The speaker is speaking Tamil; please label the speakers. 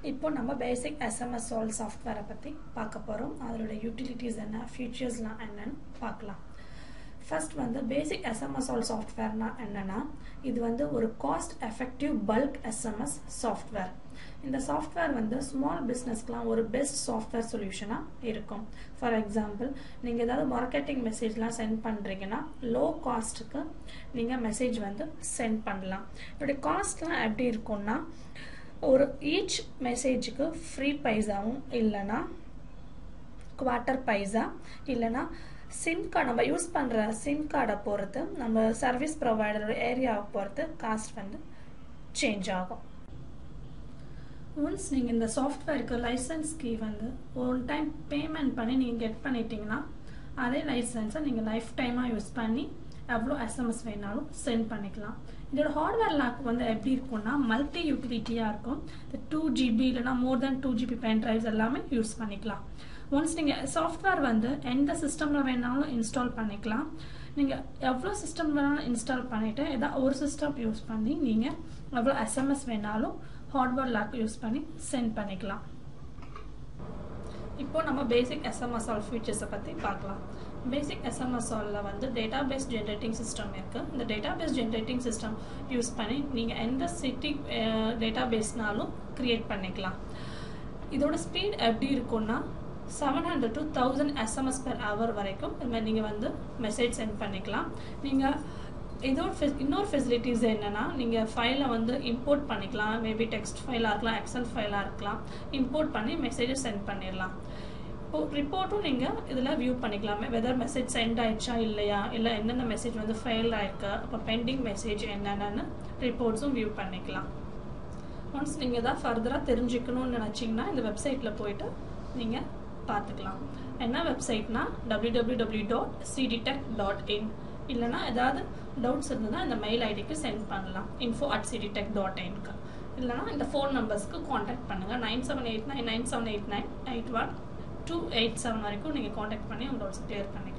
Speaker 1: இப்போ நம்ம basic SMS solve software பத்தி பார்க்க போறோம். அதோட utilities என்ன, featuresலாம் என்னன்னு பார்க்கலாம். First வந்து basic SMS solve softwareனா என்னன்னா, இது வந்து ஒரு cost effective bulk SMS software. இந்த software வந்து small businessக்குலாம் ஒரு best software solution-ஆ இருக்கும். For example, நீங்க ஏதாவது marketing messageலாம் send பண்றீங்கன்னா low costக்கு நீங்க message வந்து send பண்ணலாம். இதோட காஸ்ட்லாம் எப்படி இருக்கும்னா, ஒரு each messageக்கு free பைசாவும் இல்லனா quarter பைசா இல்லனா சிம் கார்டு நம்ம யூஸ் பண்ற சிம் கார்டை பொறுத்து நம்ம சர்வீஸ் ப்ரொவைடரோட ஏரியாவை பொறுத்து காஸ்ட் வந்து சேஞ்ச் ஆகும். ஒன்ஸ் நீங்கள் இந்த சாஃப்ட்வேருக்கு லைசன்ஸ் கீ வந்து ஒரு டைம் பேமெண்ட் பண்ணி நீங்கள் கெட் பண்ணிட்டீங்கன்னா அதே லைசன்ஸை நீங்கள் லைஃப் டைமாக யூஸ் பண்ணி எவ்வளோ எஸ்எம்எஸ் வேணாலும் சென்ட் பண்ணிக்கலாம். இதோட ஹார்ட்வேர் லாக் வந்து எப்படி இருக்கும்னா மல்டி யூட்டிலிட்டியாக இருக்கும். இந்த 2GB இல்லைனா மோர் தென் 2GB பென் ட்ரைவ்ஸ் எல்லாமே யூஸ் பண்ணிக்கலாம். ஒன்ஸ் நீங்கள் சாஃப்ட்வேர் வந்து எந்த சிஸ்டமில் வேணாலும் இன்ஸ்டால் பண்ணிக்கலாம். நீங்கள் எவ்வளோ சிஸ்டம் வேணாலும் இன்ஸ்டால் பண்ணிவிட்டு ஏதாவது ஒரு சிஸ்டம் யூஸ் பண்ணி நீங்கள் எவ்வளோ எஸ்எம்எஸ் வேணாலும் ஹார்ட்வேர் லாக் யூஸ் பண்ணி சென்ட் பண்ணிக்கலாம். இப்போ நம்ம பேசிக் எஸ்எம்எஸ் சால்வ் ஃபீச்சர்ஸை பற்றி பார்க்கலாம். பேசிக் எஸ்எம்எஸ் சால்வில் வந்து டேட்டாபேஸ் ஜென்ரேட்டிங் சிஸ்டம் இருக்குது. இந்த டேட்டாபேஸ் ஜென்ரேட்டிங் சிஸ்டம் யூஸ் பண்ணி நீங்கள் எந்த சிட்டி டேட்டாபேஸ்னாலும் க்ரியேட் பண்ணிக்கலாம். இதோட ஸ்பீட் எப்படி இருக்கும்னா 700 to 1000 SMS per hour வரைக்கும் இதுமாதிரி நீங்கள் வந்து மெசேஜ் சென்ட் பண்ணிக்கலாம். நீங்கள் இன்னொரு ஃபெசிலிட்டிஸ் என்னென்னா, நீங்கள் ஃபைலை வந்து இம்போர்ட் பண்ணிக்கலாம். மேபி டெக்ஸ்ட் ஃபைலாக இருக்கலாம், எக்ஸல் ஃபைலாக இருக்கலாம். இம்போர்ட் பண்ணி மெசேஜை சென்ட் பண்ணிடலாம். இப்போது ரிப்போர்ட்டும் நீங்கள் இதில் வியூ பண்ணிக்கலாம். வெதர் மெசேஜ் சென்ட் ஆயிடுச்சா இல்லையா, இல்லை என்னென்ன மெசேஜ் வந்து ஃபெயில் ஆயிருக்கு, அப்போ பெண்டிங் மெசேஜ் என்னென்னு ரிப்போர்ட்ஸும் வியூ பண்ணிக்கலாம். ஒன்ஸ் நீங்கள் எதாவது ஃபர்தராக தெரிஞ்சுக்கணும்னு நினச்சிங்கன்னா இந்த வெப்சைட்டில் போயிட்டு நீங்கள் பார்த்துக்கலாம். என்ன வெப்சைட்னா www.cdtech.in. இல்லைனா ஏதாவது டவுட்ஸ் இருந்ததுன்னா இந்த மெயில் ஐடிக்கு சென்ட் பண்ணலாம், info@cdtech.in-க்கு. இல்லைனா இந்த ஃபோன் நம்பர்ஸ்க்கு காண்டாக்ட் பண்ணுங்கள். 9789978981 287 வரைக்கும் நீங்கள் காண்டாக்ட் பண்ணி உங்கள் டவுட்ஸ் கிளியர் பண்ணி